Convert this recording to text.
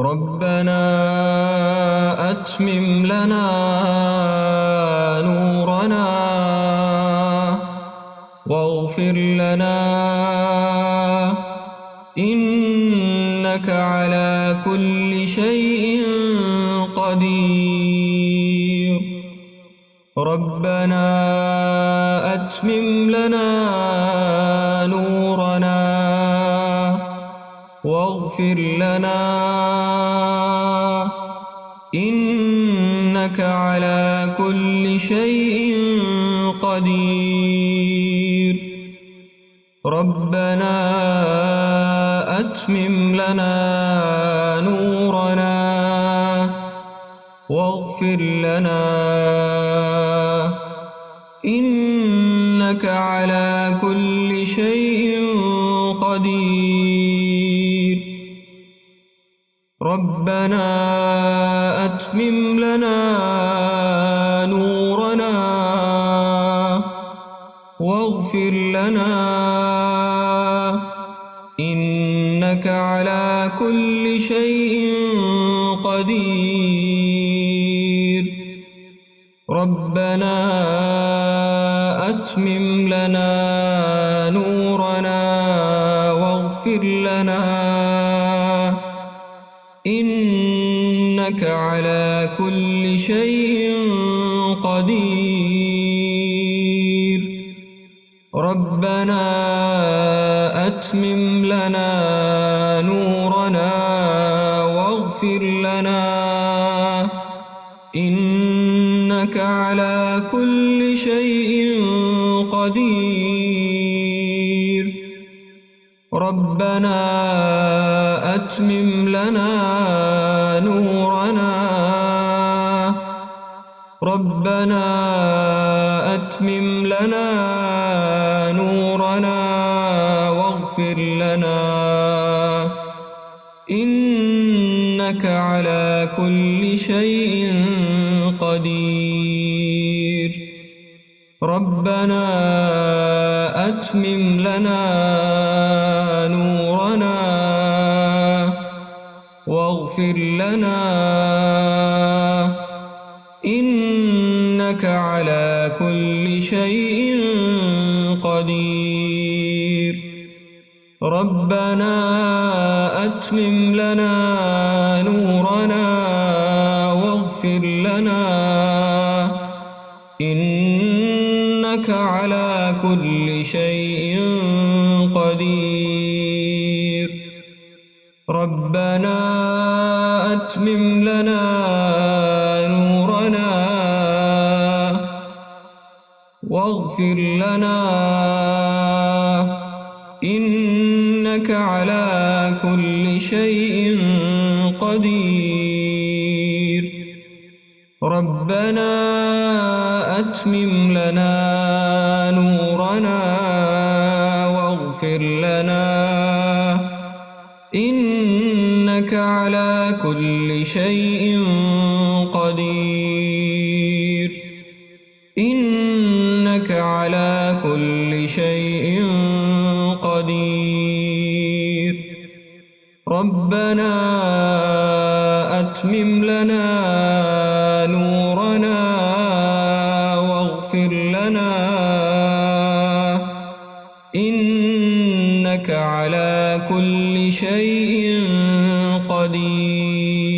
ربنا أتمم لنا نورنا واغفر لنا إنك على كل شيء قدير. ربنا أتمم لنا نورنا واغفر لنا إنك على كل شيء قدير. ربنا أتمم لنا نورنا واغفر لنا إنك على كل شيء قدير. ربنا أتمم لنا نورنا واغفر لنا إنك على كل شيء قدير. ربنا أتمم لنا نورنا واغفر لنا إنك على كل شيء قدير. ربنا أتمم لنا نورنا واغفر لنا إنك على كل شيء قدير. ربنا أتمم لنا نورنا ربنا أتمم لنا نورنا واغفر لنا إنك على كل شيء قدير. ربنا أتمم لنا نورنا واغفر لنا إنك على كل شيء قدير. ربنا أتمم لنا نورنا واغفر لنا إنك على كل شيء قدير. ربنا أتمم لنا نورنا واغفر لنا إنك على كل شيء قدير. ربنا أتمم لنا نورنا واغفر لنا إنك على كل شيء قدير. إنك على كل شيء قدير. ربنا أتمم لنا نورنا واغفر لنا إنك على كل شيء قدير.